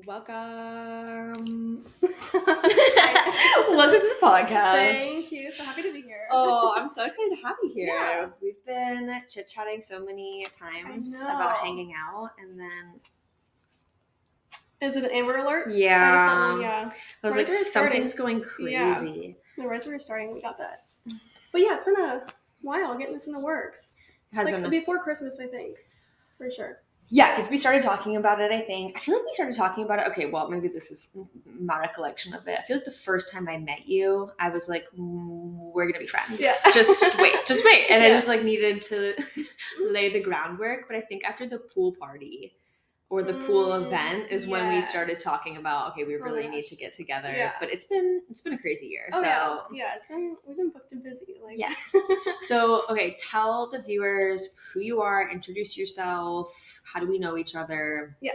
Welcome. Welcome to the podcast. Thank you. So happy to be here. Oh, I'm so excited to have you here. Yeah. We've been chit-chatting so many times about hanging out, and then... Is it an Amber Alert? Yeah. I just got one, yeah. I was like, something's going crazy. Yeah. Right as we were starting, we got that. But yeah, it's been a while getting this in the works. It has been before Christmas, I think. For sure. Yeah, because we started talking about it, I think. I feel like we started talking about it. Okay, well, maybe this is my recollection of it. I feel like the first time I met you, I was like, we're going to be friends. Yeah. Just wait. And Yeah. I just needed to lay the groundwork. But I think after the pool party or the pool event is when we started talking about, okay, we really need to get together. Yeah. But it's been a crazy year. Oh, so yeah, we've been booked and busy. Yes. So, okay, tell the viewers who you are, introduce yourself. How do we know each other? Yeah.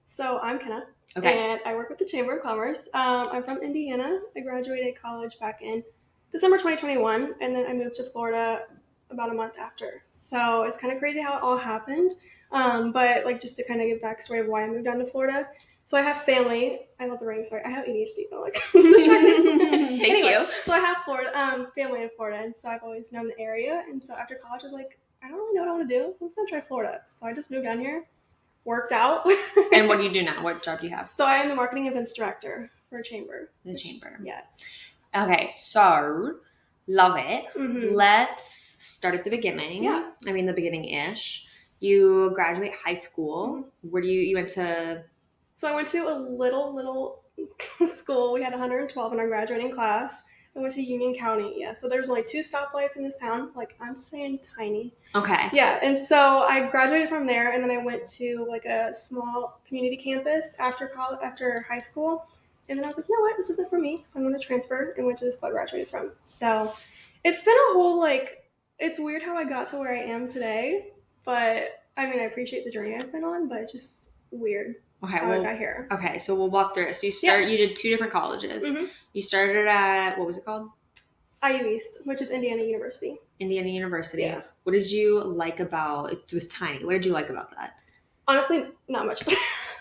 So I'm Kenna. Okay. And I work with the Chamber of Commerce. I'm from Indiana. I graduated college back in December 2021, and then I moved to Florida about a month after. So it's kind of crazy how it all happened. But just to kind of give backstory of why I moved down to Florida. So I have family. I love the ring. Sorry, I have ADHD. I'm distracted. Thank you. So I have family in Florida, and so I've always known the area. And so after college, I was like, I don't really know what I want to do, so I'm just gonna try Florida. So I just moved down here, worked out. And what do you do now? What job do you have? So I am the marketing events director for a chamber. The chamber. Yes. Okay, so love it. Mm-hmm. Let's start at the beginning. Yeah. I mean, the beginning-ish. You graduate high school. Mm-hmm. Where do you went to? So I went to a little school. We had 112 in our graduating class. I went to Union County. Yeah. So there's only 2 stoplights in this town. I'm saying tiny. Okay. Yeah. And so I graduated from there, and then I went to a small community campus after high school. And then I was like, you know what? This isn't for me. So I'm going to transfer and went to the school I graduated from. So it's been a whole, it's weird how I got to where I am today. But, I mean, I appreciate the journey I've been on, but it's just weird how I got here. Okay, so we'll walk through it. So you did 2 different colleges. Mm-hmm. You started at, what was it called? IU East, which is Indiana University. Indiana University. Yeah. What did you like about, it was tiny. What did you like about that? Honestly, not much.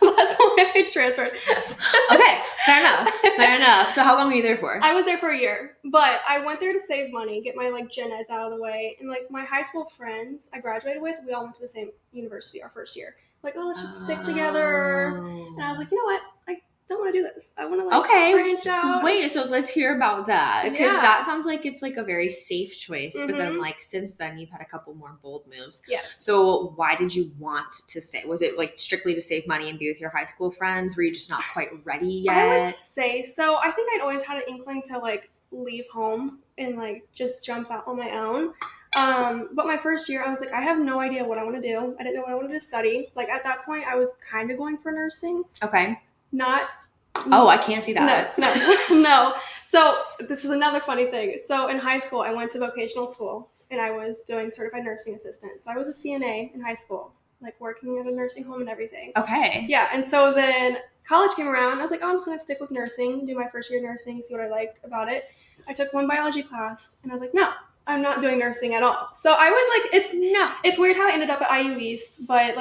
That's why I transferred. Okay, fair enough. So how long were you there for? I was there for a year, but I went there to save money, get my gen eds out of the way. And my high school friends I graduated with, we all went to the same university our first year. Let's just stick together. And I was like, you know what? I don't want to do this. I want to branch out. Wait, so let's hear about that. Because that sounds like it's a very safe choice. Mm-hmm. But then since then you've had a couple more bold moves. Yes. So why did you want to stay? Was it strictly to save money and be with your high school friends? Were you just not quite ready yet? I would say so. I think I'd always had an inkling to leave home and just jump out on my own. But my first year, I was I have no idea what I want to do. I didn't know what I wanted to study. At that point, I was kind of going for nursing. Okay. Not. Oh, I can't see that. No. So this is another funny thing. So in high school, I went to vocational school, and I was doing certified nursing assistant. So I was a CNA in high school, working at a nursing home and everything. Okay. Yeah, and so then college came around. I was I'm just going to stick with nursing, do my first year of nursing, see what I like about it. I took one biology class, and I was no. I'm not doing nursing at all. So I was it's weird how I ended up at IU East, but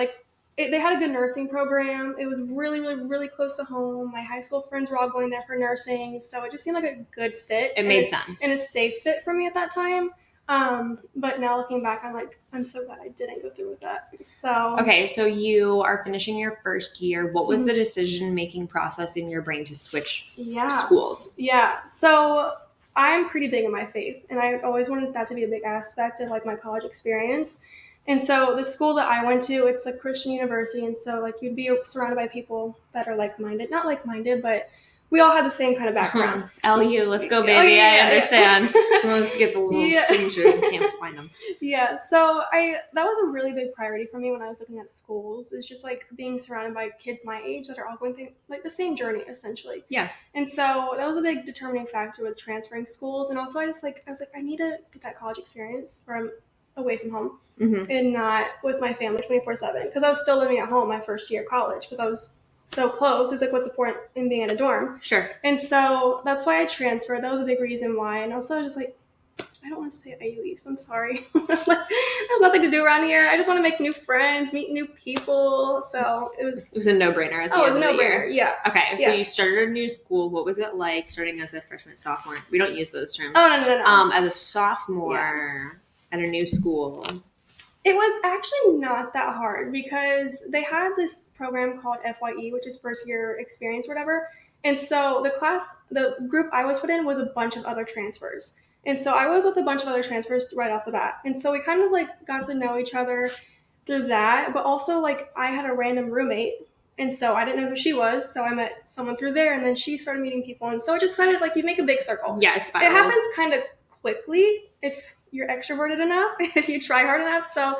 they had a good nursing program. It was really, really, really close to home. My high school friends were all going there for nursing. So it just seemed like a good fit. It made sense. And a safe fit for me at that time. But now looking back, I'm so glad I didn't go through with that. So okay, so you are finishing your first year. What was the decision-making process in your brain to switch schools? Yeah, so I'm pretty big in my faith, and I always wanted that to be a big aspect of my college experience. And so the school that I went to, it's a Christian university, and so you'd be surrounded by people that are like-minded. Not like-minded, but we all had the same kind of background. LU, let's go, baby. I understand. Let's get the little signatures. You can't find them. Yeah, so that was a really big priority for me when I was looking at schools. It's just being surrounded by kids my age that are all going through the same journey, essentially. Yeah. And so that was a big determining factor with transferring schools. And also I was I need to get that college experience where I'm away from home and not with my family 24/7. Because I was still living at home my first year of college because I was so close. It's what's the point in being in a dorm? Sure. And so that's why I transferred. That was a big reason why. And also just I don't want to say AU East. I'm sorry. There's nothing to do around here. I just want to make new friends, meet new people. So it was a no-brainer at the it end was of a the no-brainer. year. Yeah. Okay, so Yeah. you started a new school. What was it like starting as a freshman, sophomore? We don't use those terms. Oh, no. As a sophomore at a new school. It was actually not that hard because they had this program called FYE, which is first year experience, whatever. And so the group I was put in was a bunch of other transfers. And so I was with a bunch of other transfers right off the bat. And so we kind of like got to know each other through that. But also like I had a random roommate. And so I didn't know who she was. So I met someone through there and then she started meeting people. And so it just sounded like you make a big circle. Yeah, it spirals. It happens kind of quickly if you're extroverted enough, if you try hard enough. So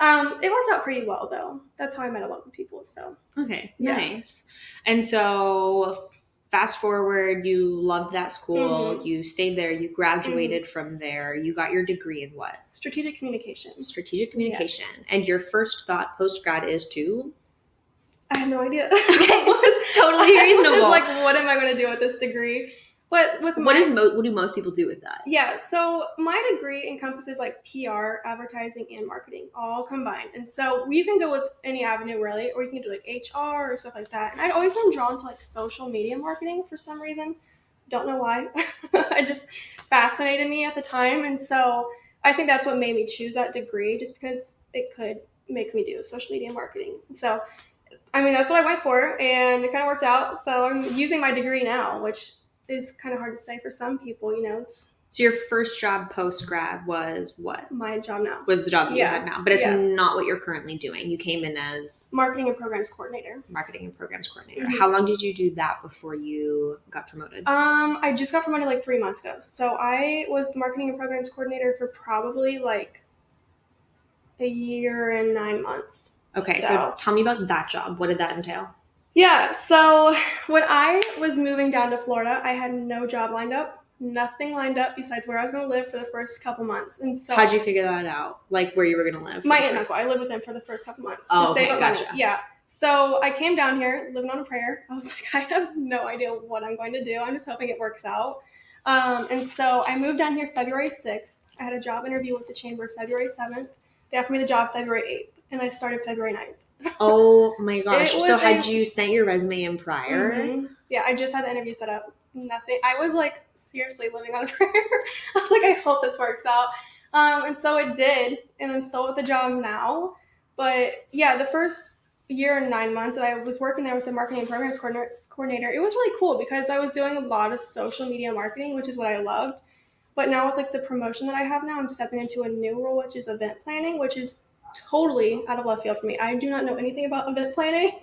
it worked out pretty well, though. That's how I met a lot of people. So okay, nice. And so, fast forward, you loved that school. Mm-hmm. You stayed there. You graduated from there. You got your degree in what? Strategic communication. Strategic communication. Yeah. And your first thought post grad is to? I have no idea. Okay, totally reasonable. It's like, what am I going to do with this degree? But with what do most people do with that? Yeah, so my degree encompasses like PR, advertising, and marketing all combined. And so you can go with any avenue really, or you can do like HR or stuff like that. And I'd always been drawn to like social media marketing for some reason. Don't know why. It just fascinated me at the time. And so I think that's what made me choose that degree, just because it could make me do social media marketing. So, I mean, that's what I went for, and it kind of worked out. So I'm using my degree now, which is kind of hard to say for some people, you know. So your first job post-grad was what? My job now. Was the job that you have now. But it's not what you're currently doing. You came in as? Marketing and programs coordinator. Marketing and programs coordinator. Mm-hmm. How long did you do that before you got promoted? I just got promoted like 3 months ago. So I was marketing and programs coordinator for probably like a year and 9 months. Okay, so tell me about that job. What did that entail? Yeah, so when I was moving down to Florida, I had no job lined up, nothing lined up besides where I was going to live for the first couple months. And so, how'd you figure that out? Like where you were going to live? My aunt and uncle. I lived with them for the first couple months. Oh, okay, gotcha. Money. Yeah. So I came down here, living on a prayer. I was like, I have no idea what I'm going to do. I'm just hoping it works out. And so I moved down here February 6th. I had a job interview with the chamber February 7th. They offered me the job February 8th, and I started February 9th. Oh my gosh. So had you sent your resume in prior? Mm-hmm. Yeah, I just had the interview set up. Nothing. I was like seriously living on a prayer. I was like, I hope this works out. And so it did, and I'm still with the job now. But yeah, the first year and 9 months that I was working there with the marketing and programs coordinator, it was really cool because I was doing a lot of social media marketing, which is what I loved. But now with like the promotion that I have now, I'm stepping into a new role, which is event planning, which is totally out of left field for me. I do not know anything about event planning.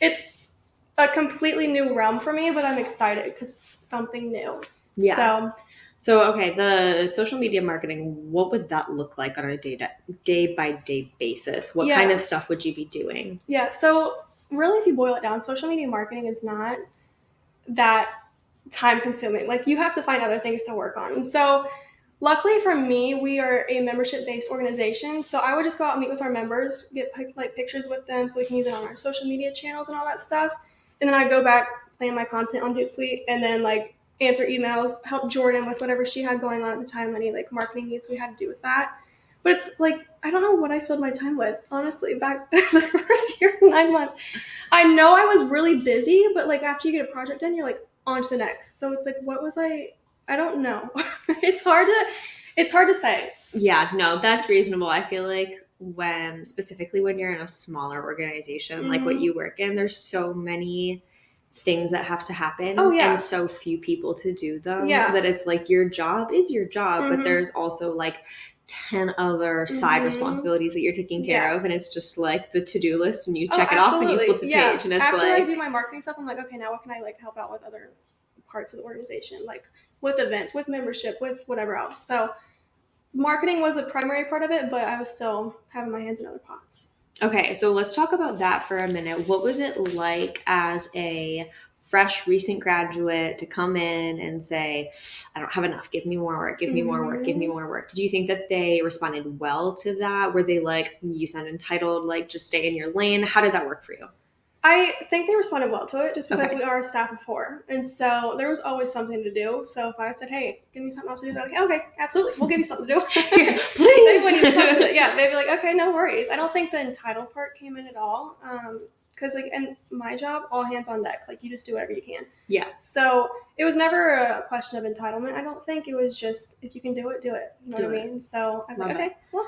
It's a completely new realm for me, but I'm excited because it's something new. Yeah. So okay, the social media marketing, what would that look like on a day by day basis? What kind of stuff would you be doing? Yeah. So really, if you boil it down, social media marketing is not that time consuming. Like you have to find other things to work on. And so luckily for me, we are a membership-based organization, so I would just go out and meet with our members, get like pictures with them so we can use it on our social media channels and all that stuff. And then I'd go back, plan my content on Hootsuite, and then like answer emails, help Jordan with whatever she had going on at the time, any like marketing needs we had to do with that. But it's like, I don't know what I filled my time with, honestly, back the first year, 9 months. I know I was really busy, but like after you get a project done, you're like on to the next. So it's like, what was I don't know. It's hard to say. Yeah, no, that's reasonable. I feel like specifically when you're in a smaller organization, like what you work in, there's so many things that have to happen and so few people to do them that it's like your job is your job, but there's also like 10 other side responsibilities that you're taking care of, and it's just like the to-do list and you check it off and you flip the page, and it's after I do my marketing stuff, I'm like, okay, now what can I like help out with other parts of the organization, like with events, with membership, with whatever else. So marketing was a primary part of it, but I was still having my hands in other pots. Okay, so let's talk about that for a minute. What was it like as a fresh, recent graduate to come in and say, I don't have enough, give me more work, give me more work, give me more work? Did you think that they responded well to that? Were they like, you sound entitled, like just stay in your lane? How did that work for you? I think they responded well to it just because we are a staff of 4. And so there was always something to do. So if I said, hey, give me something else to do, they're like, okay, absolutely. We'll give you something to do. Please. They wouldn't even question it. Yeah, they'd be like, okay, no worries. I don't think the entitled part came in at all. Because, like, in my job, all hands on deck. Like, you just do whatever you can. Yeah. So it was never a question of entitlement. I don't think. It was just, if you can do it, do it. You know what I mean? So I was like, okay, well,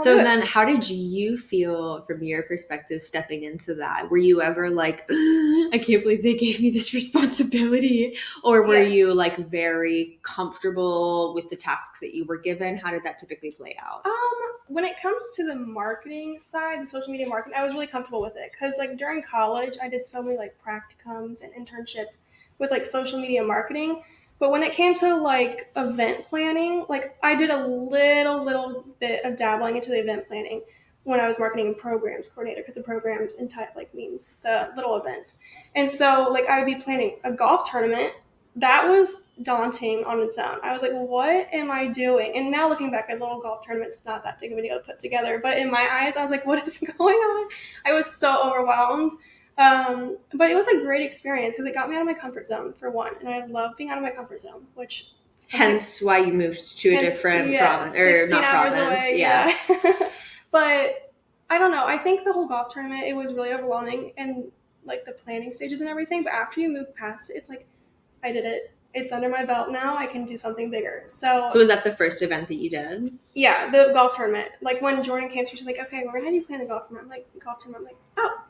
so then how did you feel from your perspective stepping into that? Were you ever like, I can't believe they gave me this responsibility? Or were you like very comfortable with the tasks that you were given? How did that typically play out? When it comes to the marketing side, the social media marketing, I was really comfortable with it. Because like during college, I did so many like practicums and internships with like social media marketing. But when it came to like event planning, like I did a little bit of dabbling into the event planning when I was marketing and programs coordinator, because the programs like means the little events. And so like I would be planning a golf tournament. That was daunting on its own. I was like, what am I doing? And now looking back, a little golf tournament's not that big of a deal to put together. But in my eyes, I was like, what is going on? I was so overwhelmed. But it was a great experience because it got me out of my comfort zone, for one. And I love being out of my comfort zone, which... Hence why you moved to a different province. Or 16 not hours province. Away, yeah. But I don't know. I think the whole golf tournament, it was really overwhelming and like the planning stages and everything. But after you move past it, it's like, I did it. It's under my belt now. I can do something bigger. So was that the first event that you did? Yeah, the golf tournament. Like when Jordan came to me, she's like, okay, we're going to have you plan a golf tournament. I'm like, golf tournament? I'm like, oh.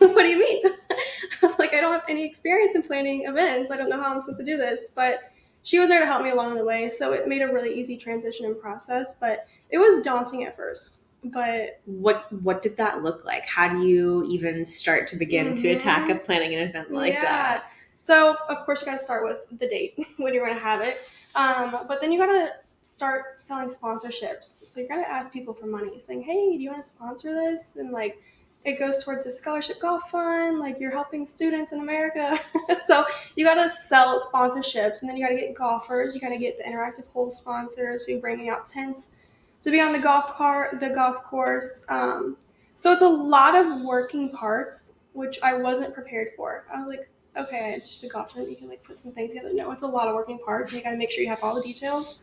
What do you mean? I was like, I don't have any experience in planning events. I don't know how I'm supposed to do this. But she was there to help me along the way. So it made a really easy transition and process. But it was daunting at first. But what did that look like? How do you even start to begin to attack a planning an event like that? So of course you got to start with the date when you're going to have it. But then you got to start selling sponsorships. So you got to ask people for money, saying, hey, do you want to sponsor this? And like, it goes towards the scholarship golf fund. Like you're helping students in America. So you got to sell sponsorships, and then you got to get golfers. You got to get the interactive hole sponsors who bringing out tents to be on the golf course. So it's a lot of working parts, which I wasn't prepared for. I was like, okay, it's just a golf tournament. You can like put some things together. No, it's a lot of working parts. And you got to make sure you have all the details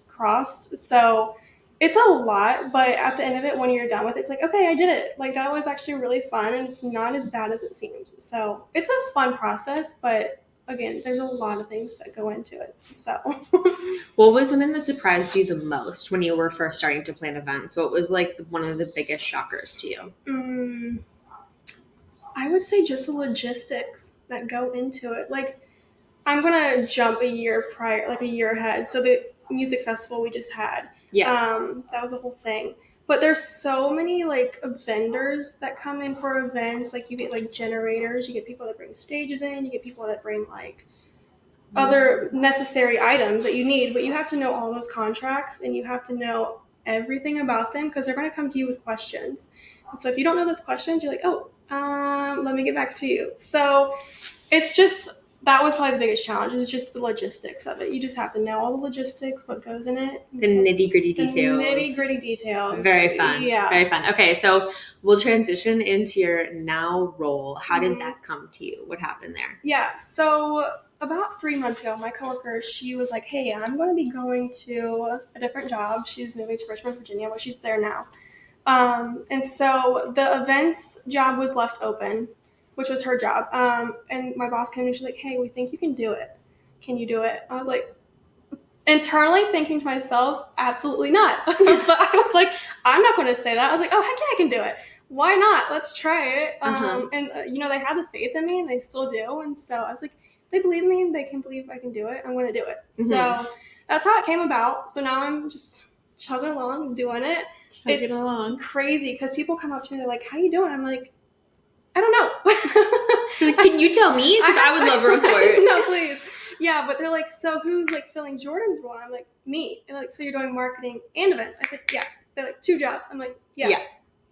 crossed. So it's a lot, but at the end of it, when you're done with it, it's like, okay, I did it. Like that was actually really fun, and it's not as bad as it seems. So it's a fun process, but again, there's a lot of things that go into it. So what was something that surprised you the most when you were first starting to plan events? What was like one of the biggest shockers to you? I would say just the logistics that go into it. Like I'm going to jump a year ahead. So the music festival we just had, that was a whole thing. But there's so many like vendors that come in for events. Like you get like generators, you get people that bring stages in, you get people that bring like other necessary items that you need, but you have to know all those contracts and you have to know everything about them because they're going to come to you with questions. And so if you don't know those questions, you're like, let me get back to you. So it's just, that was probably the biggest challenge, is just the logistics of it. You just have to know all the logistics, what goes in it. The nitty-gritty details. Nitty-gritty details. Very fun. Yeah. Very fun. Okay, so we'll transition into your now role. How did that come to you? What happened there? Yeah, so about 3 months ago, my coworker, she was like, hey, I'm going to be going to a different job. She's moving to Richmond, Virginia, but she's there now. And so the events job was left open, which was her job. And my boss came and she's like, hey, we think you can do it. Can you do it? I was like, internally thinking to myself, absolutely not. But I was like, I'm not going to say that. I was like, oh, heck yeah, I can do it. Why not? Let's try it. And, they had the faith in me, and they still do. And so I was like, they believe me, and they can believe I can do it. I'm going to do it. So that's how it came about. So now I'm just chugging along, doing it. It's crazy because people come up to me, they're like, how you doing? I'm like, I don't know. Like, can you tell me? Because I would love a report. No, please. Yeah, but they're like, so who's like filling Jordan's role? I'm like, me. And like, so you're doing marketing and events? I said, yeah. They're like, 2 jobs. I'm like, yeah.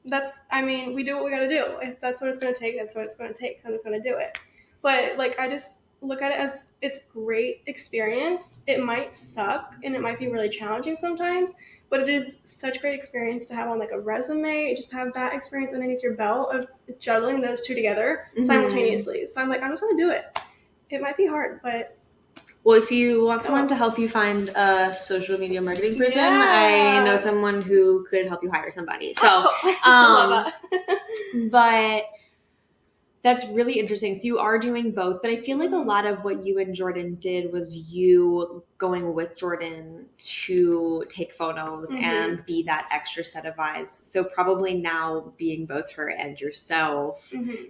We do what we got to do. If that's what it's going to take, that's what it's going to take. So I'm just going to do it. But like, I just look at it as it's great experience. It might suck and it might be really challenging sometimes, but it is such great experience to have on like a resume, just to have that experience underneath your belt of juggling those two together simultaneously. So I'm like, I just want to do it. It might be hard, but well, if you want someone to help you find a social media marketing person, I know someone who could help you hire somebody. So, I love that. But that's really interesting. So you are doing both, but I feel like a lot of what you and Jordan did was you going with Jordan to take photos and be that extra set of eyes. So probably now being both her and yourself,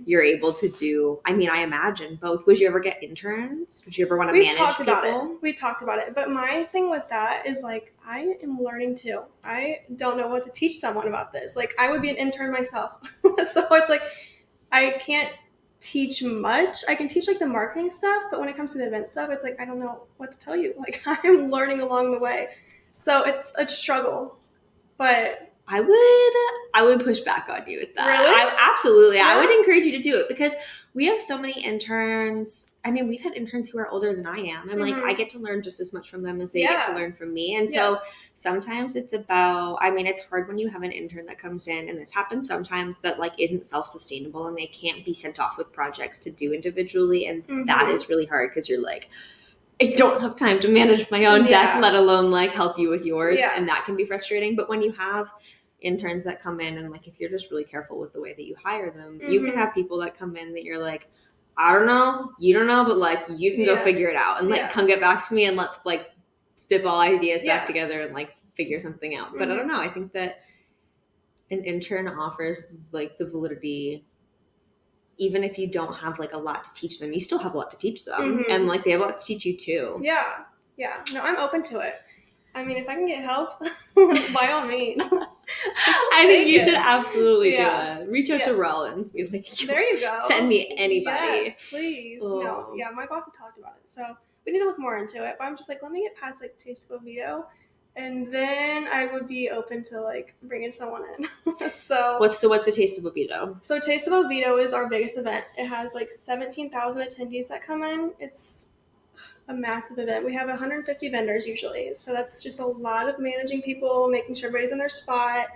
you're able to do, I mean, I imagine both. Would you ever get interns? Would you ever want to manage people? We've talked about it. But my thing with that is like, I am learning too. I don't know what to teach someone about this. Like I would be an intern myself. So it's like, I can't teach much. I can teach like the marketing stuff, but when it comes to the event stuff, it's like I don't know what to tell you. Like I'm learning along the way. So it's a struggle. But I would push back on you with that. Really? Absolutely. Yeah. I would encourage you to do it because we have so many interns. I mean, we've had interns who are older than I am. And like, I get to learn just as much from them as they get to learn from me. And so sometimes it's about, I mean, it's hard when you have an intern that comes in, and this happens sometimes, that like isn't self-sustainable and they can't be sent off with projects to do individually. And that is really hard because you're like, I don't have time to manage my own deck, let alone like help you with yours. And that can be frustrating. But when you have interns that come in and like, if you're just really careful with the way that you hire them, you can have people that come in that you're like, I don't know, you don't know, but like you can go figure it out and like come get back to me and let's like spitball ideas back together and like figure something out. But I don't know. I think that an intern offers like the validity. Even if you don't have like a lot to teach them, you still have a lot to teach them. And like they have a lot to teach you too. Yeah. Yeah. No, I'm open to it. I mean, if I can get help, by all means. I think you should absolutely do it. Reach out to Rollins. Be like, there you go. Send me anybody. Yes, please. No. Yeah, my boss had talked about it. So we need to look more into it. But I'm just like, let me get past like Taste of Oviedo. And then I would be open to like bringing someone in. So what's the Taste of Oviedo? So Taste of Oviedo is our biggest event. It has like 17,000 attendees that come in. It's a massive event. We have 150 vendors usually. So that's just a lot of managing people, making sure everybody's in their spot.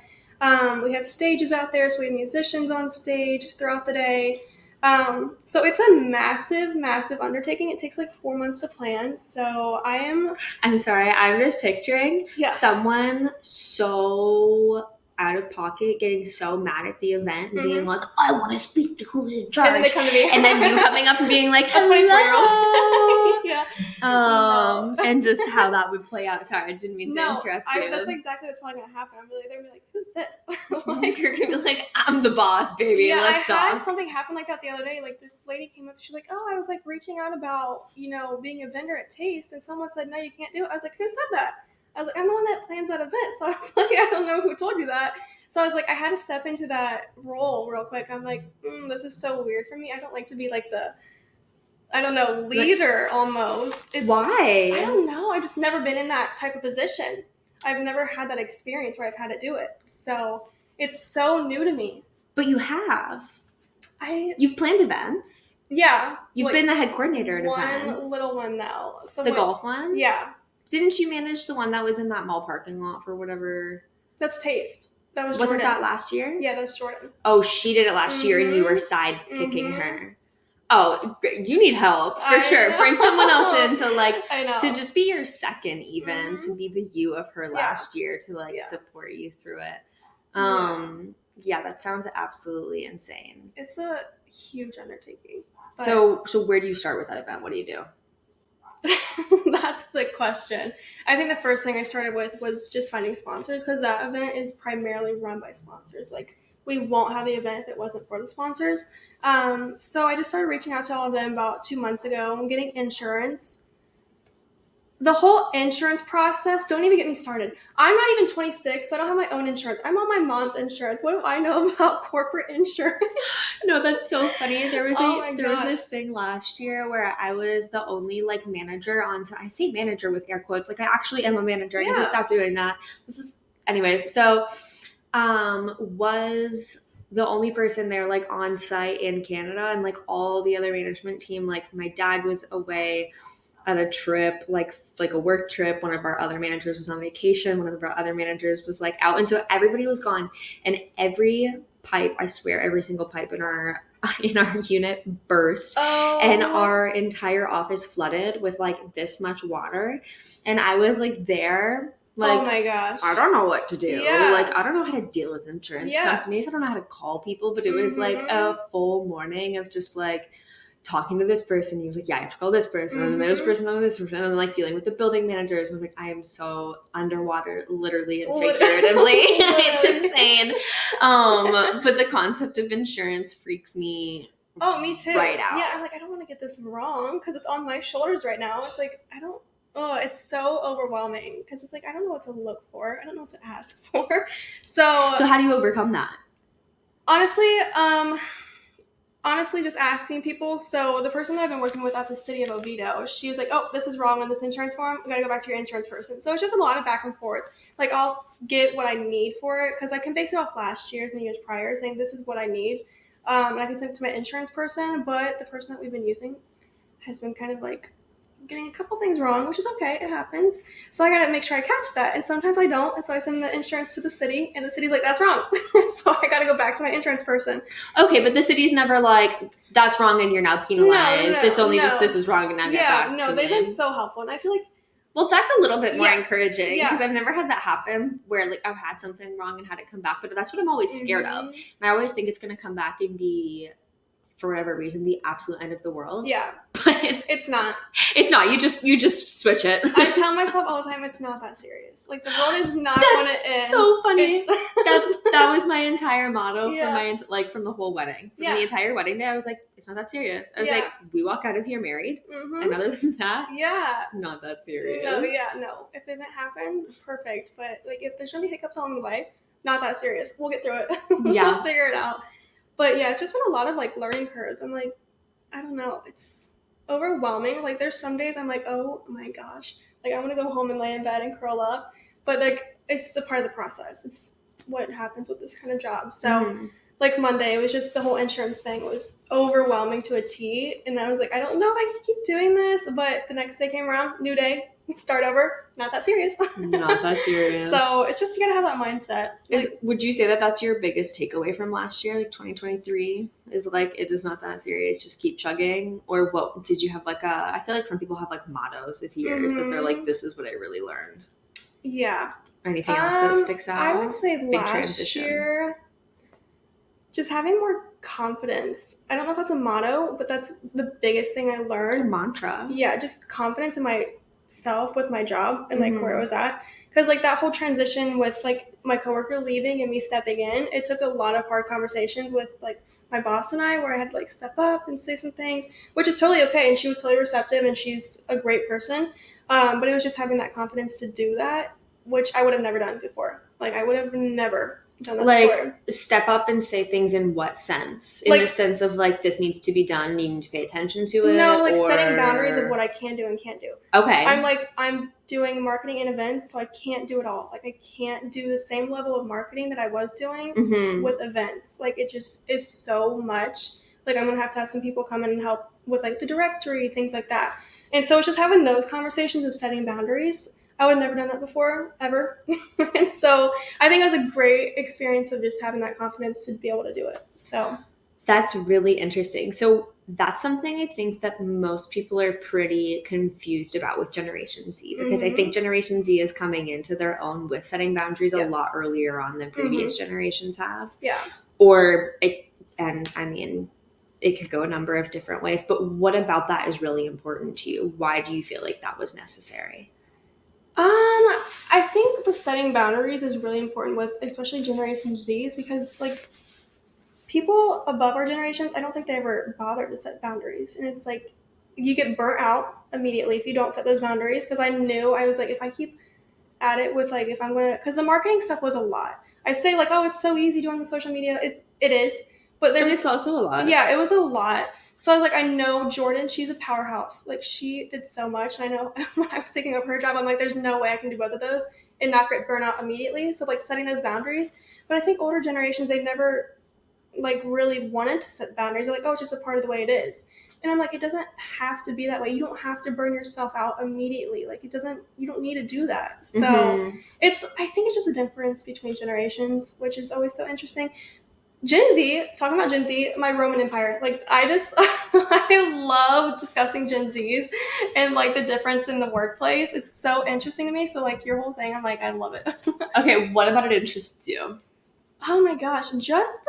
We have stages out there. So we have musicians on stage throughout the day. So it's a massive, massive undertaking. It takes like 4 months to plan. So I'm sorry. I'm just picturing someone so out of pocket getting so mad at the event and being like, I want to speak to who's in charge. And then they come to me. And then you coming up and being like, hello. And just how that would play out. Sorry, I didn't mean to interrupt you. That's exactly what's probably going to happen. They're going to be like, who's this? Like, you're going to be like, I'm the boss, baby. Let's talk. I had something happen like that the other day. Like this lady came up, she's like, oh, I was like reaching out about, being a vendor at Taste. And someone said, no, you can't do it. I was like, who said that? I was like, I'm the one that plans that event. So I was like, I don't know who told you that. So I was like, I had to step into that role real quick. I'm like, this is so weird for me. I don't like to be like the, I don't know, leader almost. Why? I don't know. I've just never been in that type of position. I've never had that experience where I've had to do it. So it's so new to me. But you have. You've planned events. Yeah. You've been the head coordinator at events. One little one now. So the golf one? Yeah. Didn't you manage the one that was in that mall parking lot for whatever? That's Taste. That was Wasn't that last year? Yeah, that's Jordan. Oh, she did it last year and you were side kicking her. Oh, you need help for sure. Bring someone else in to like to just be your second even, to be the you of her last year, to like support you through it. Yeah, that sounds absolutely insane. It's a huge undertaking. So where do you start with that event? What do you do? That's the question. I think the first thing I started with was just finding sponsors, because that event is primarily run by sponsors. Like, we won't have the event if it wasn't for the sponsors. So I just started reaching out to all of them about 2 months ago. I'm getting insurance. The whole insurance process, don't even get me started. I'm not even 26, so I don't have my own insurance. I'm on my mom's insurance. What do I know about corporate insurance? No, that's so funny. There was this thing last year where I was the only like manager I say manager with air quotes. Like, I actually am a manager. I need to stop doing that. Anyways, so was the only person there like on site in Canada, and like all the other management team, like my dad was away. at a trip, like a work trip. One of our other managers was on vacation. One of our other managers was like out. And so everybody was gone. And every pipe, I swear, every single pipe in our unit burst. Oh. And our entire office flooded with like this much water. And I was like there. Like, oh my gosh. I don't know what to do. Yeah. Like, I don't know how to deal with insurance companies. I don't know how to call people. But it was like a full morning of just like talking to this person. He was like, yeah, I have to call this person. And then this person and this person. And then like dealing with the building managers. I was like, I am so underwater, literally and figuratively. It's insane. But the concept of insurance freaks me me too. Right out. Yeah, I'm like, I don't want to get this wrong because it's on my shoulders right now. It's like, it's so overwhelming because it's like, I don't know what to look for. I don't know what to ask for. So how do you overcome that? Honestly, just asking people. So the person that I've been working with at the city of Oviedo, she was like, oh, this is wrong on this insurance form. We got to go back to your insurance person. So it's just a lot of back and forth. Like I'll get what I need for it because I can base it off last year's and the years prior saying this is what I need. And I can send it to my insurance person, but the person that we've been using has been kind of like getting a couple things wrong, which is okay. It happens. So I got to make sure I catch that. And sometimes I don't. And so I send the insurance to the city and the city's like, that's wrong. So I got to go back to my insurance person. Okay. But the city's never like, that's wrong and you're now penalized. It's only just, this is wrong and now get back to me. they've been so helpful. And I feel like, well, that's a little bit more encouraging because I've never had that happen where like I've had something wrong and had it come back. But that's what I'm always scared of. And I always think it's going to come back and be, for whatever reason, the absolute end of the world. Yeah. But it's not. It's not. You just switch it. I tell myself all the time it's not that serious. Like the world is not going to end. So funny. That was my entire motto from the whole wedding. From the entire wedding day, I was like, it's not that serious. I was like, we walk out of here married. And other than that, it's not that serious. No. If it happened, perfect. But like if there's any hiccups along the way, not that serious. We'll get through it. We'll figure it out. But yeah, it's just been a lot of like learning curves. I'm like, I don't know. It's overwhelming. Like there's some days I'm like, oh my gosh, like I want to go home and lay in bed and curl up. But like it's a part of the process. It's what happens with this kind of job. So like Monday, it was just the whole insurance thing was overwhelming to a T. And I was like, I don't know if I can keep doing this. But the next day came around, new day, start over. Not that serious. Not that serious. So it's just, you gotta have that mindset. Would you say that that's your biggest takeaway from last year, like 2023, is like, it is not that serious, just keep chugging? Or what did you have like I feel like some people have like mottos of years that they're like, this is what I really learned. Yeah. Or anything else that sticks out? I would say last year, just having more confidence. I don't know if that's a motto, but that's the biggest thing I learned. A mantra. Yeah, just confidence in myself with my job and like where I was at. Because like that whole transition with like my coworker leaving and me stepping in, it took a lot of hard conversations with like my boss and I, where I had to like step up and say some things, which is totally okay. And she was totally receptive and she's a great person. But it was just having that confidence to do that, which I would have never done before. Like I would have never done that before. Step up and say things in what sense? In the sense of like, this needs to be done, needing to pay attention to it? No, like setting boundaries of what I can do and can't do. Okay. I'm doing marketing and events, so I can't do it all. Like I can't do the same level of marketing that I was doing with events. Like it just is so much. Like I'm going to have some people come in and help with like the directory, things like that. And so it's just having those conversations of setting boundaries. I would have never done that before, ever. And so I think it was a great experience of just having that confidence to be able to do it. So that's really interesting. So that's something I think that most people are pretty confused about with Generation Z, because I think Generation Z is coming into their own with setting boundaries a lot earlier on than previous generations have. Yeah. It could go a number of different ways, but what about that is really important to you? Why do you feel like that was necessary? I think the setting boundaries is really important with especially Generation Zs, because like people above our generations, I don't think they ever bothered to set boundaries. And it's like you get burnt out immediately if you don't set those boundaries. Because I was like, if I keep at it with like, if I'm going to, because the marketing stuff was a lot. I say like, oh, it's so easy doing the social media. It is. But it's also a lot. Yeah, it was a lot. So I was like, I know Jordan, she's a powerhouse. Like she did so much. And I know when I was taking up her job, I'm like, there's no way I can do both of those and not get burnt out immediately. So like setting those boundaries. But I think older generations, they never like really wanted to set boundaries. They're like, oh, it's just a part of the way it is. And I'm like, it doesn't have to be that way. You don't have to burn yourself out immediately. Like you don't need to do that. So I think it's just a difference between generations, which is always so interesting. Gen Z, talking about Gen Z, my Roman Empire. Like I love discussing Gen Zs and like the difference in the workplace. It's so interesting to me. So like your whole thing, I'm like, I love it. Okay, what about it interests you? Oh my gosh, just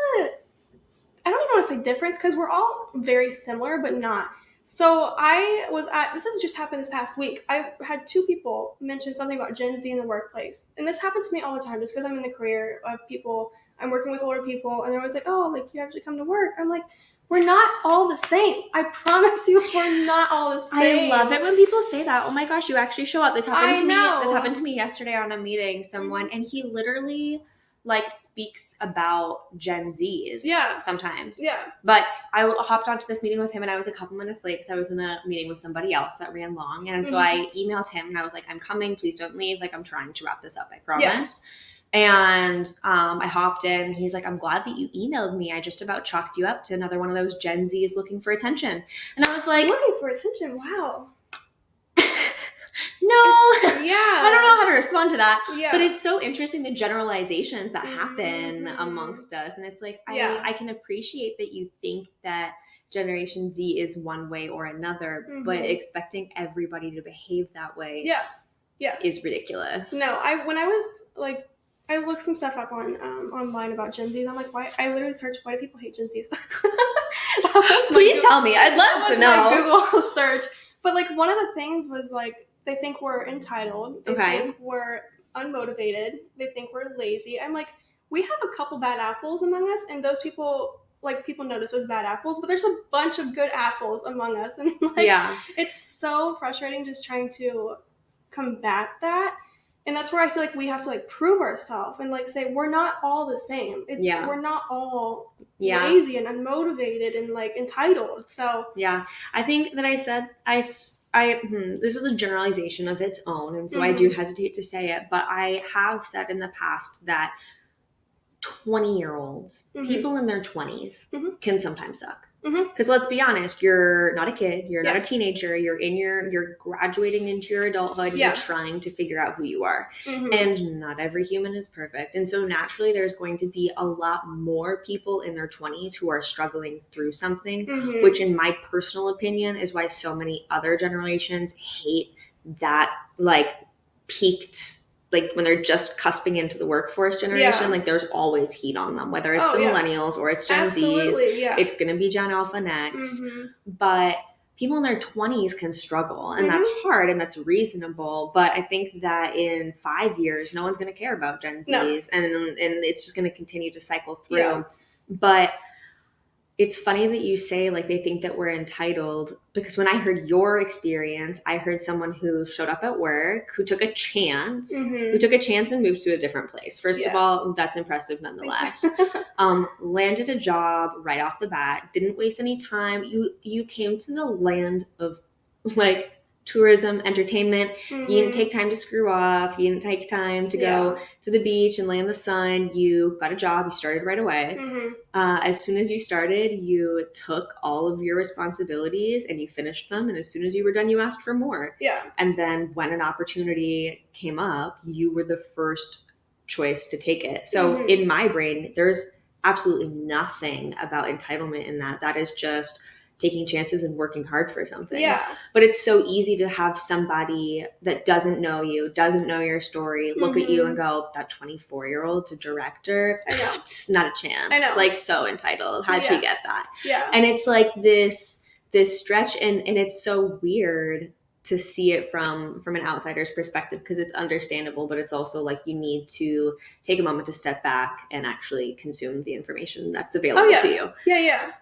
I don't even want to say difference because we're all very similar, but not. So this has just happened this past week. I had 2 people mention something about Gen Z in the workplace. And this happens to me all the time just because I'm in the career of people, I'm working with older people, and they're always like, oh, like you actually come to work. I'm like, we're not all the same. I promise you, we're not all the same. I love it when people say that. Oh my gosh, you actually show up. This happened to me yesterday on a meeting. Someone, and he literally like speaks about Gen Zs sometimes. Yeah. But I hopped onto this meeting with him and I was a couple minutes late because I was in a meeting with somebody else that ran long. And so I emailed him and I was like, I'm coming. Please don't leave. Like, I'm trying to wrap this up. I promise. Yeah. And I hopped in. He's like, I'm glad that you emailed me. I just about chalked you up to another one of those Gen Zs looking for attention. And I was like, looking for attention? Wow. No, I don't know how to respond to that. Yeah. But it's so interesting, the generalizations that happen amongst us. And it's like, I can appreciate that you think that Generation Z is one way or another, but expecting everybody to behave that way is ridiculous. No, I looked some stuff up on online about Gen Zs. I'm like, why? I literally searched, why do people hate Gen Zs? Please tell me. I'd love to know. My Google search. But like one of the things was like, they think we're entitled. They think we're unmotivated. They think we're lazy. I'm like, we have a couple bad apples among us, and those people, like, people notice those bad apples, but there's a bunch of good apples among us. And like, it's so frustrating just trying to combat that. And that's where I feel like we have to like prove ourselves and like say we're not all the same. We're not all lazy and unmotivated and like entitled. So I think that I said this is a generalization of its own, and so I do hesitate to say it, but I have said in the past that 20-year-olds, people in their 20s, can sometimes suck. Because let's be honest, you're not a kid, you're not a teenager, you're graduating into your adulthood, you're trying to figure out who you are. And not every human is perfect. And so naturally there's going to be a lot more people in their 20s who are struggling through something, which in my personal opinion is why so many other generations hate that like peaked, like when they're just cusping into the workforce generation, like there's always heat on them, whether it's the millennials or it's Gen Zs, it's going to be Gen Alpha next. But people in their 20s can struggle, and that's hard and that's reasonable. But I think that in 5 years, no one's going to care about Gen Zs, and it's just going to continue to cycle through. But it's funny that you say like they think that we're entitled, because when I heard your experience, I heard someone who showed up at work, who took a chance, and moved to a different place. First of all, that's impressive nonetheless. Landed a job right off the bat, didn't waste any time. You came to the land of like tourism, entertainment. You didn't take time to screw off. You didn't take time to go to the beach and lay in the sun. You got a job. You started right away. As soon as you started, you took all of your responsibilities and you finished them. And as soon as you were done, you asked for more. And then when an opportunity came up, you were the first choice to take it. So in my brain, there's absolutely nothing about entitlement in that. That is just taking chances and working hard for something. But it's so easy to have somebody that doesn't know you, doesn't know your story, look at you and go, that 24-year-old to director, not a chance. I know. Like, so entitled. How'd you get that? And it's like this stretch, and it's so weird to see it from an outsider's perspective, because it's understandable, but it's also like you need to take a moment to step back and actually consume the information that's available to you.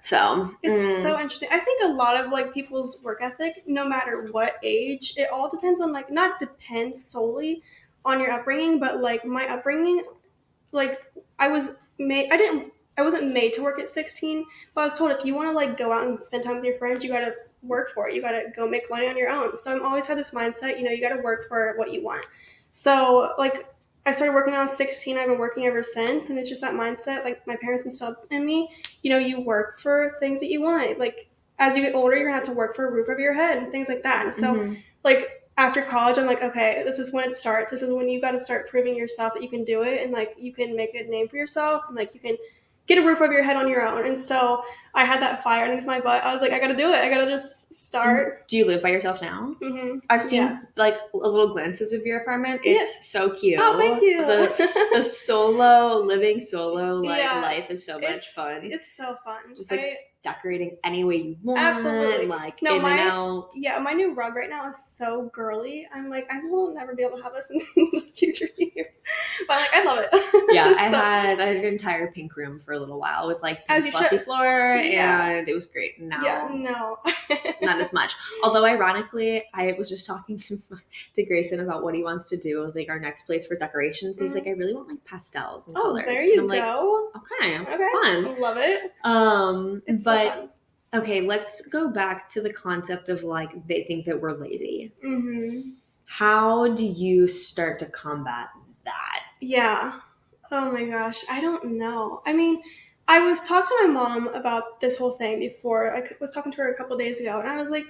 So it's so interesting. I think a lot of like people's work ethic, no matter what age, it all depends on like, not depends solely on your upbringing, but like my upbringing, like I wasn't made to work at 16, but I was told if you want to like go out and spend time with your friends, you got to work for it. You got to go make money on your own. So I've always had this mindset, you got to work for what you want. So like I started working when I was 16. I've been working ever since. And it's just that mindset, like my parents instilled in me, you work for things that you want. Like as you get older, you're gonna have to work for a roof over your head and things like that. And so, like, after college, I'm like, okay, this is when it starts. This is when you got to start proving yourself that you can do it, and like you can make a name for yourself, and like you can get a roof over your head on your own. And so I had that fire underneath my butt. I was like, I got to do it. I got to just start. And do you live by yourself now? I've seen like little glances of your apartment. It's so cute. Oh, thank you. The solo life is so much fun. It's so fun. Just like decorating any way you want. Absolutely. Like in and out. Yeah, my new rug right now is so girly. I'm like, I will never be able to have this in the future years. But like, I love it. Yeah, I had an entire pink room for a little while with like pink fluffy floor, and it was great. Now, not as much. Although ironically, I was just talking to Grayson about what he wants to do with like our next place for decorations. He's like, I really want like pastels and colors. There you and I'm go. Like, okay, fun. Love it. It's but so fun. Okay, let's go back to the concept of like they think that we're lazy. How do you start to combat that? Yeah. Oh my gosh, I don't know. I mean, I was talking to my mom about this whole thing before. I was talking to her a couple days ago, and I was like,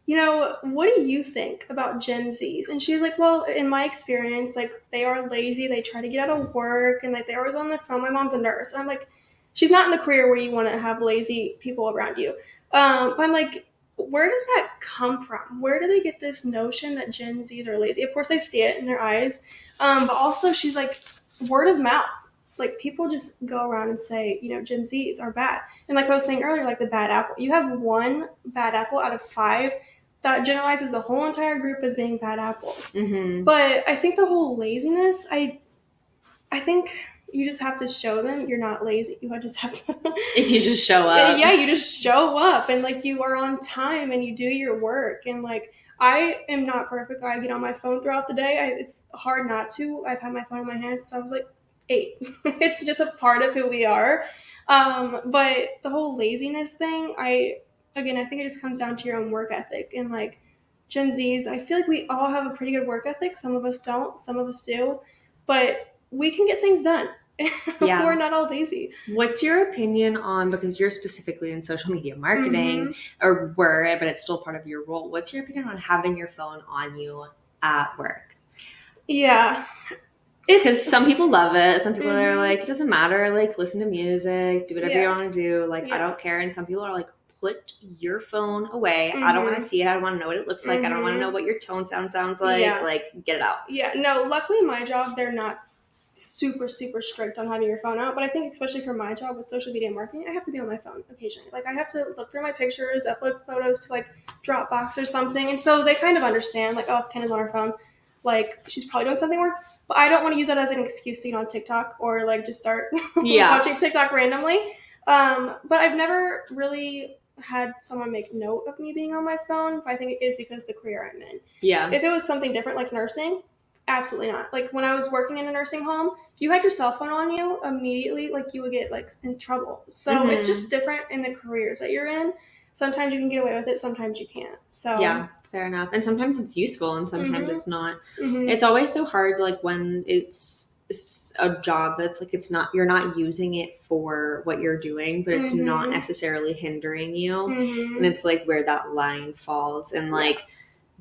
you know, what do you think about Gen Zs? And she's like, well, in my experience, like they are lazy. They try to get out of work, and like they're always on their phone. My mom's a nurse, and I'm like, she's not in the career where you want to have lazy people around you. I'm like, where does that come from? Where do they get this notion that Gen Zs are lazy? Of course, I see it in their eyes. But also she's like, word of mouth. Like people just go around and say, you know, Gen Zs are bad. And like I was saying earlier, like the bad apple. You have one bad apple out of 5 that generalizes the whole entire group as being bad apples. But I think the whole laziness, I think you just have to show them you're not lazy. You just have to. If you just show up. Yeah, you just show up and like you are on time and you do your work. And like I am not perfect. I get on my phone throughout the day. It's hard not to. I've had my phone in my hands since I was like 8. It's just a part of who we are. But the whole laziness thing, I think it just comes down to your own work ethic. And like Gen Zs, I feel like we all have a pretty good work ethic. Some of us don't. Some of us do. But we can get things done. Yeah. We're not all lazy. What's your opinion on, because you're specifically in social media marketing, or were, but it's still part of your role. What's your opinion on having your phone on you at work? Yeah. Because some people love it. Some people are like, it doesn't matter. Like, listen to music, do whatever you want to do. Like, I don't care. And some people are like, put your phone away. I don't want to see it. I don't want to know what it looks like. I don't want to know what your tone sounds like. Yeah. Like, get it out. Yeah. No, luckily in my job, they're not super strict on having your phone out, but I think especially for my job with social media marketing, I have to be on my phone occasionally. Like I have to look through my pictures, upload photos to like Dropbox or something, and so they kind of understand like, oh, if Kenna's on her phone, like she's probably doing something work. But I don't want to use that as an excuse to get on TikTok or like just start watching TikTok randomly. But I've never really had someone make note of me being on my phone, but I think it is because the career I'm in. Yeah. If it was something different like nursing, absolutely not. Like when I was working in a nursing home, if you had your cell phone on you immediately, like you would get like in trouble. So it's just different in the careers that you're in. Sometimes you can get away with it, sometimes you can't. So yeah, fair enough. And sometimes it's useful and sometimes it's not. It's always so hard, like when it's a job that's like you're not using it for what you're doing, but it's not necessarily hindering you. And it's like where that line falls. And like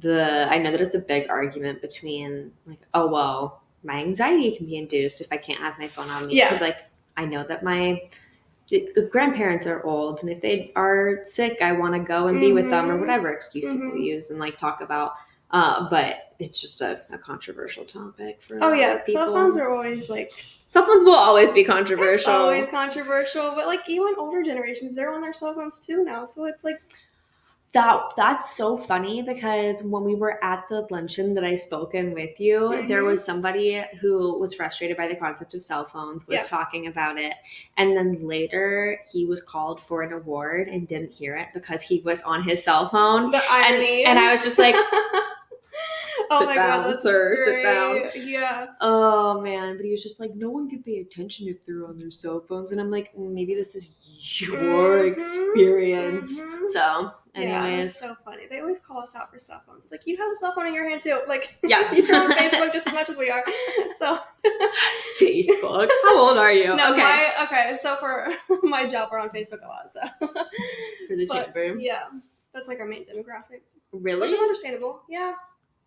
I know that it's a big argument between like, oh, well, my anxiety can be induced if I can't have my phone on me. Because like, I know that my grandparents are old, and if they are sick, I want to go and be with them, or whatever excuse people use and like talk about. But it's just a controversial topic for people. Cell phones are always like... Cell phones will always be controversial. It's always controversial, but like even older generations, they're on their cell phones too now. So it's like... That's so funny, because when we were at the luncheon that I spoke in with you, there was somebody who was frustrated by the concept of cell phones, was talking about it. And then later he was called for an award and didn't hear it because he was on his cell phone. The irony. And I was just like, oh my God, that's sir, great. Sit down. Yeah. Oh man, but he was just like, no one can pay attention if they're on their cell phones. And I'm like, maybe this is your experience. So Anyways. Yeah, that's so funny. They always call us out for cell phones. It's like, you have a cell phone in your hand too. Like, yeah. you're on Facebook just as much as we are. So Facebook. How old are you? No, okay. So for my job, we're on Facebook a lot. So for the chamber. Yeah, that's like our main demographic. Really? Which is understandable. Yeah.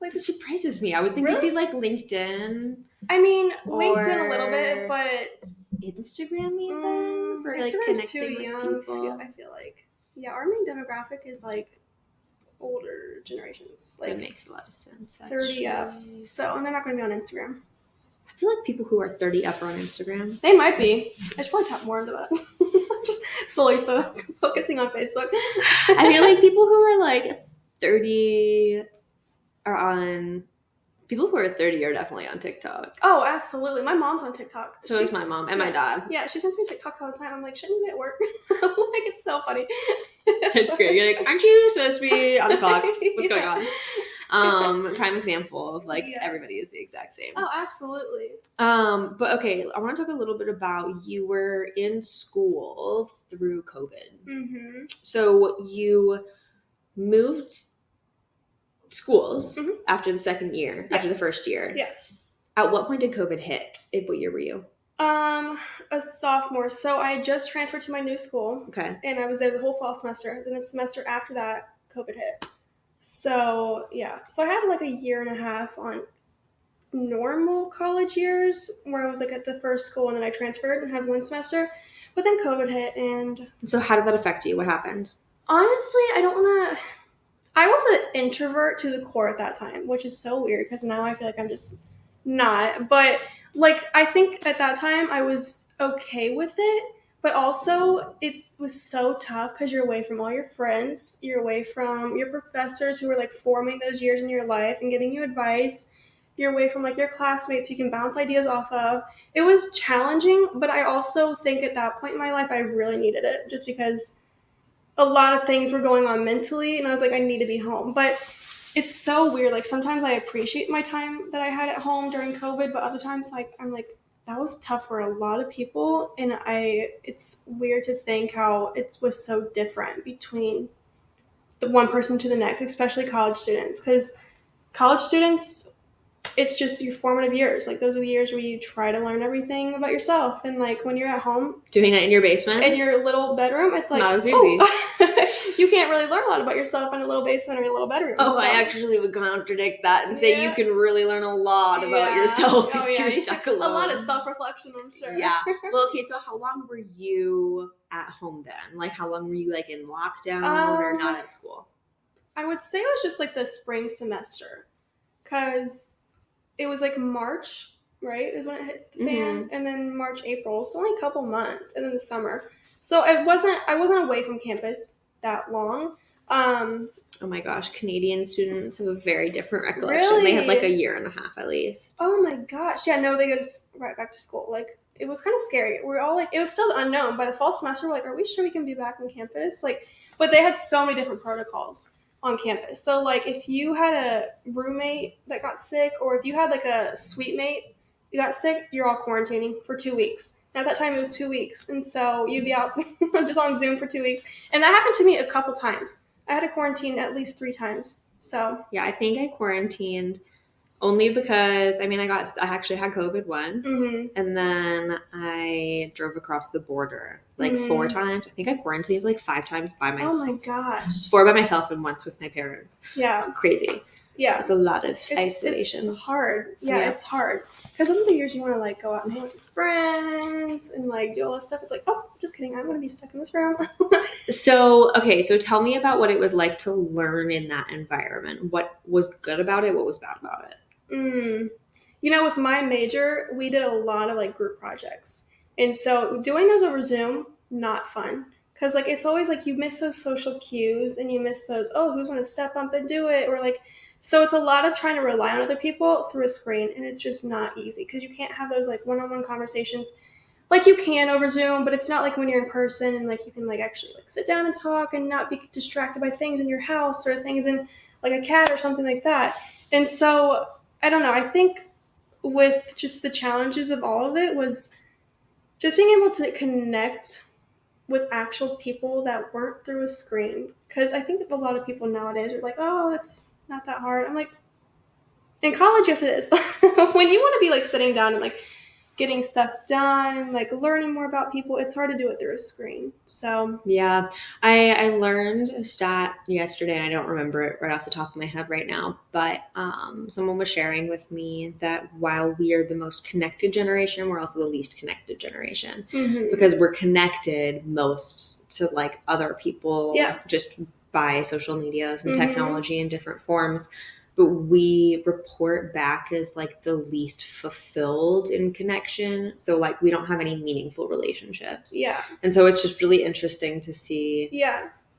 Like, it surprises me. I would think it'd be like LinkedIn. I mean, LinkedIn a little bit, but Instagram even for like Instagram's connecting too young. with people. I feel like, yeah, our main demographic is like older generations. Like, that makes a lot of sense. 30 up. So, and they're not going to be on Instagram. I feel like people who are 30 up are on Instagram. They might be. I should probably tap more into that. Just solely focusing on Facebook. I feel like people who are like 30 are on. People who are 30 are definitely on TikTok. Oh, absolutely. My mom's on TikTok. So is my mom and my dad. Yeah, she sends me TikToks all the time. I'm like, shouldn't you be at work? Like, it's so funny. It's great. You're like, aren't you supposed to be on the clock? What's going on? Prime example of like everybody is the exact same. Oh, absolutely. But okay, I want to talk a little bit about you were in school through COVID. Mm-hmm. So you moved schools after the second year, after the first year. Yeah. At what point did COVID hit? What year were you? A sophomore. So I just transferred to my new school. Okay. And I was there the whole fall semester. Then the semester after that, COVID hit. So yeah. So I had like a year and a half on normal college years where I was like at the first school and then I transferred and had one semester. But then COVID hit and... So how did that affect you? What happened? Honestly, I was an introvert to the core at that time, which is so weird because now I feel like I'm just not. But like, I think at that time I was okay with it, but also it was so tough because you're away from all your friends. You're away from your professors who were like forming those years in your life and giving you advice. You're away from like your classmates you can bounce ideas off of. It was challenging, but I also think at that point in my life I really needed it just because a lot of things were going on mentally, and I was like, I need to be home. But it's so weird. Like, sometimes I appreciate my time that I had at home during COVID, but other times, like, I'm like, that was tough for a lot of people, and it's weird to think how it was so different between the one person to the next, especially college students, because college students, it's just your formative years. Like, those are the years where you try to learn everything about yourself. And, like, when you're at home... Doing that in your basement? In your little bedroom, it's like... Not as easy. You can't really learn a lot about yourself in a little basement or a little bedroom. Oh, so. I actually would contradict that and say you can really learn a lot about yourself if you're stuck alone. A lot of self-reflection, I'm sure. Yeah. Well, okay, so how long were you at home then? Like, how long were you, like, in lockdown or not at school? I would say it was just, like, the spring semester. Because... it was like March, right? Is when it hit the fan, and then March, April. So only a couple months, and then the summer. So I wasn't away from campus that long. Oh my gosh, Canadian students have a very different recollection. Really? They had like a year and a half at least. Oh my gosh, yeah, no, they go right back to school. Like, it was kind of scary. We're all like, it was still unknown. By the fall semester, we're like, are we sure we can be back on campus? Like, but they had so many different protocols on campus. So, like, if you had a roommate that got sick, or if you had, like, a suite mate that got sick, you're all quarantining for 2 weeks. And at that time, it was 2 weeks. And so you'd be out just on Zoom for 2 weeks. And that happened to me a couple times. I had to quarantine at least 3 times. So. Yeah, I think I quarantined only because, I mean, I actually had COVID once, and then I drove across the border like 4 times. I think I quarantined like 5 times by myself. Oh my gosh. 4 by myself and once with my parents. Yeah. It's crazy. Yeah. It's a lot of isolation. It's hard. Yeah, it's hard. Because those are the years you want to like go out and hang with your friends and like do all this stuff. It's like, oh, just kidding. I'm going to be stuck in this room. So tell me about what it was like to learn in that environment. What was good about it? What was bad about it? You know, with my major, we did a lot of like group projects. And so doing those over Zoom, not fun. Because like it's always like you miss those social cues and you miss those, oh, who's going to step up and do it? Or like, so it's a lot of trying to rely on other people through a screen. And it's just not easy because you can't have those like one-on-one conversations like you can over Zoom. But it's not like when you're in person and like you can like actually like sit down and talk and not be distracted by things in your house or things in like a cat or something like that. And so I don't know. I think with just the challenges of all of it was just being able to connect with actual people that weren't through a screen. Because I think a lot of people nowadays are like, oh, it's not that hard. I'm like, in college, yes, it is. When you want to be like sitting down and like getting stuff done, like learning more about people, it's hard to do it through a screen. So yeah, I learned a stat yesterday, and I don't remember it right off the top of my head right now, but someone was sharing with me that while we are the most connected generation, we're also the least connected generation, because we're connected most to like other people just by social medias and technology in different forms. But we report back as like the least fulfilled in connection. So like we don't have any meaningful relationships. Yeah. And so it's just really interesting to see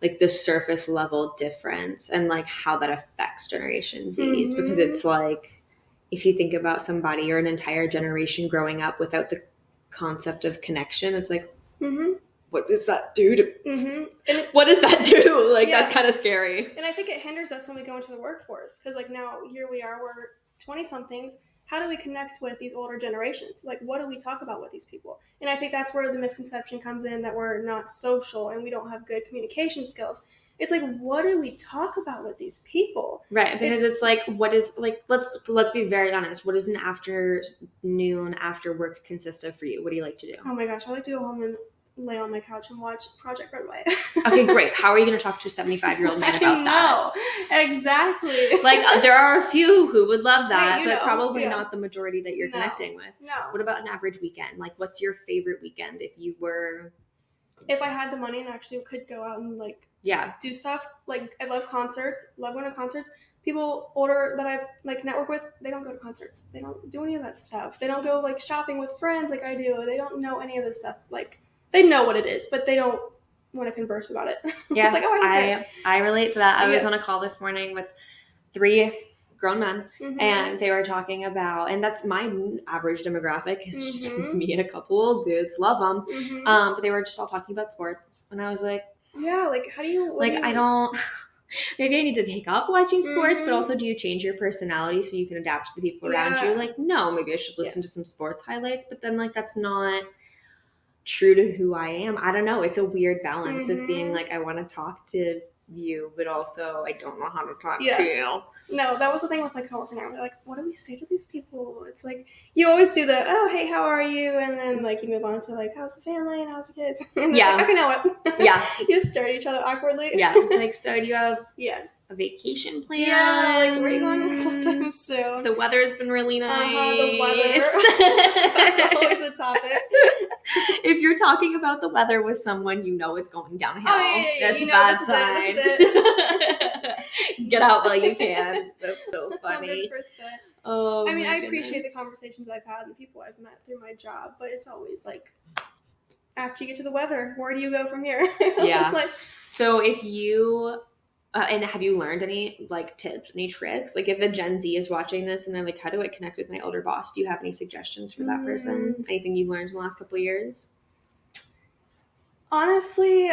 like the surface level difference and like how that affects Generation Z's, because it's like, if you think about somebody or an entire generation growing up without the concept of connection, it's like, what does that do to what does that do? Like, that's kind of scary. And I think it hinders us when we go into the workforce, because like now here we are, we're 20-somethings. How do we connect with these older generations? Like, what do we talk about with these people? And I think that's where the misconception comes in, that we're not social and we don't have good communication skills. It's like, what do we talk about with these people? Right, because it's like, what is, like, let's be very honest. What does an afternoon after work consist of for you? What do you like to do? Oh my gosh, I like to go home and lay on my couch and watch Project Runway. Okay, great. How are you going to talk to a 75-year-old man about that? Exactly. Like, there are a few who would love that, but probably not the majority that you're connecting with. No. What about an average weekend? Like, what's your favorite weekend if I had the money and actually could go out and like do stuff? Like, I love concerts, love going to concerts. People older that I like network with, they don't go to concerts. They don't do any of that stuff. They don't go like shopping with friends like I do. They don't know any of this stuff. Like, they know what it is, but they don't want to converse about it. Yeah, it's like, oh, I relate to that. I was on a call this morning with 3 grown men, and they were talking about, and that's my average demographic, is just me and a couple old dudes, love them. But they were just all talking about sports, and I was like, like, how do you, I don't, maybe I need to take up watching sports, but also, do you change your personality so you can adapt to the people around you? Like, no, maybe I should listen to some sports highlights, but then like, that's not true to who I am. I don't know. It's a weird balance of being like, I want to talk to you, but also I don't know how to talk to you. No, that was the thing with my coworker and I. We're like, what do we say to these people? It's like, you always do the, oh, hey, how are you? And then like you move on to like, how's the family and how's the kids? And like, okay, now what? You just stare at each other awkwardly. Like, so do you have a vacation plan? Like, where are you going sometime soon? The weather's been really nice. The weather. That's always a topic. If you're talking about the weather with someone, you know it's going downhill. That's a bad sign. Get out while you can. That's so funny. 100%. Oh, I mean, I appreciate the conversations I've had and the people I've met through my job, but it's always like, after you get to the weather, where do you go from here? Like, so if you... and have you learned any like tips, any tricks? Like, if a Gen Z is watching this and they're like, how do I connect with my older boss? Do you have any suggestions for that person? Anything you've learned in the last couple of years? Honestly,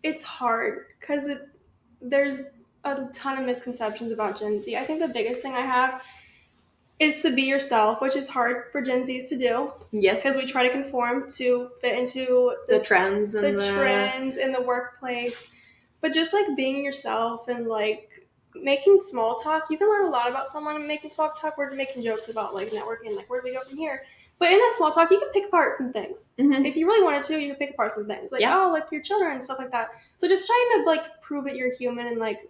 it's hard because there's a ton of misconceptions about Gen Z. I think the biggest thing I have is to be yourself, which is hard for Gen Zs to do. Yes. Because we try to conform to fit into the trends in the workplace. But just like being yourself and like making small talk, you can learn a lot about someone and making small talk. We're making jokes about like networking, like where do we go from here? But in that small talk, you can pick apart some things. If you really wanted to, you can pick apart some things. Like, like your children and stuff like that. So just trying to like prove that you're human and like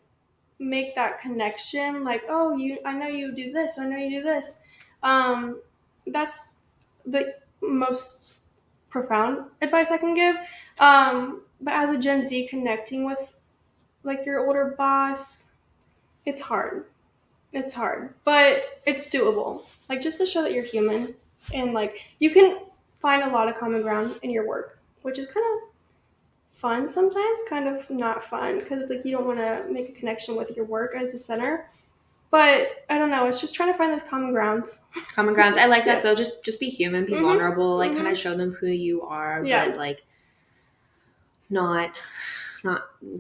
make that connection. Like, oh, I know you do this. I know you do this. That's the most profound advice I can give. But as a Gen Z, connecting with like your older boss, it's hard. It's hard, but it's doable. Like, just to show that you're human, and like you can find a lot of common ground in your work, which is kind of fun sometimes, kind of not fun, because it's like you don't want to make a connection with your work as a center. But I don't know. It's just trying to find those common grounds. Common grounds. I like that though. Just be human, be vulnerable, like kind of show them who you are, but like not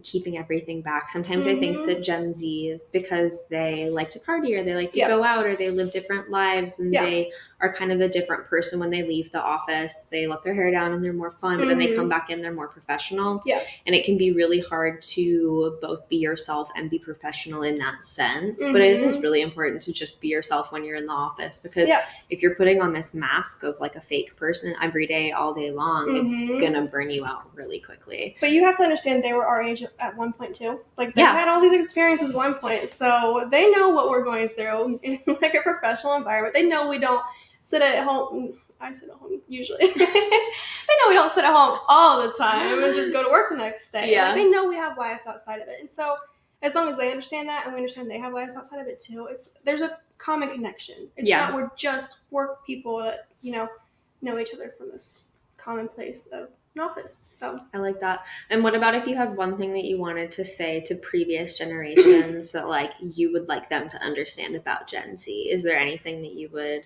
keeping everything back. Sometimes I think that Gen Zs, because they like to party or they like to go out or they live different lives and they are kind of a different person when they leave the office. They let their hair down and they're more fun, but then they come back in, they're more professional. Yeah. And it can be really hard to both be yourself and be professional in that sense. But it is really important to just be yourself when you're in the office, because if you're putting on this mask of like a fake person every day, all day long, it's going to burn you out really quickly. But you have to understand they were our age at one point too. Like they had all these experiences at one point. So they know what we're going through in like a professional environment. They know we don't sit at home. I sit at home usually. They know we don't sit at home all the time and just go to work the next day. Yeah. Like they know we have lives outside of it. And so as long as they understand that and we understand they have lives outside of it too, there's a common connection. It's not we're just work people that, know each other from this common place of an office. So I like that. And what about if you had one thing that you wanted to say to previous generations that like you would like them to understand about Gen Z? Is there anything that you would?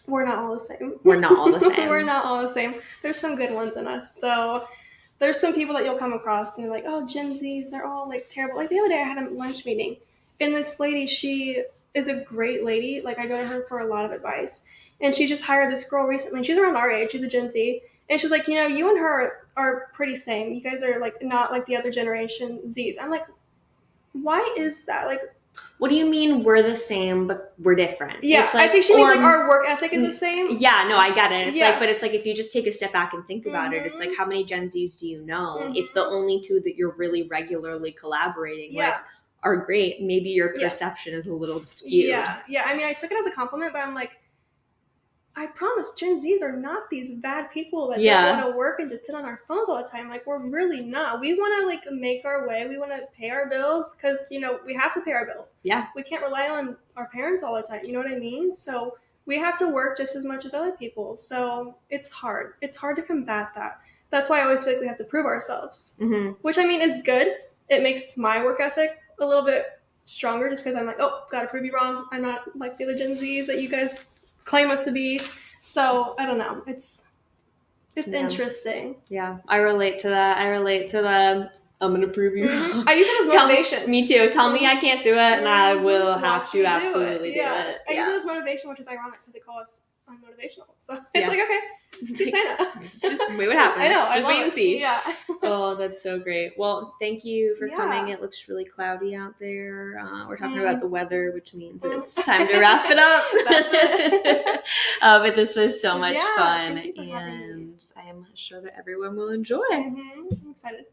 We're not all the same. We're not all the same. We're not all the same. There's some good ones in us. So there's some people that you'll come across and you're like, oh, Gen Zs, they're all like terrible. Like the other day I had a lunch meeting and this lady, she is a great lady. Like I go to her for a lot of advice. And she just hired this girl recently. She's around our age. She's a Gen Z. And she's like, you and her are pretty same. You guys are like not like the other generation Zs. I'm like, why is that? Like, what do you mean we're the same, but we're different? Yeah, it's like, I think she means like our work ethic is the same. Yeah, no, I get it. It's like, but it's like if you just take a step back and think about it, it's like how many Gen Zs do you know? If the only two that you're really regularly collaborating with are great, maybe your perception is a little skewed. Yeah. I mean, I took it as a compliment, but I'm like, I promise Gen Zs are not these bad people that don't want to work and just sit on our phones all the time. Like, we're really not. We want to, like, make our way. We want to pay our bills because, we have to pay our bills. Yeah. We can't rely on our parents all the time. You know what I mean? So we have to work just as much as other people. So it's hard. It's hard to combat that. That's why I always feel like we have to prove ourselves, which, I mean, is good. It makes my work ethic a little bit stronger just because I'm like, oh, got to prove you wrong. I'm not like the other Gen Zs that you guys claim us to be. So I don't know. It's interesting. Yeah, I relate to that. I relate to the I'm gonna prove you wrong. I use it as motivation. Me too. Tell me I can't do it, and I will have to absolutely do it. I use it as motivation, which is ironic because they call us unmotivational. So it's like, okay, keep saying that. Just wait what happens. I know. Just wait and see. Yeah. Oh, that's so great. Well, thank you for coming. It looks really cloudy out there. We're talking about the weather, which means that it's time to wrap it up. That's it. But this was so much fun, and I am sure that everyone will enjoy. I'm excited.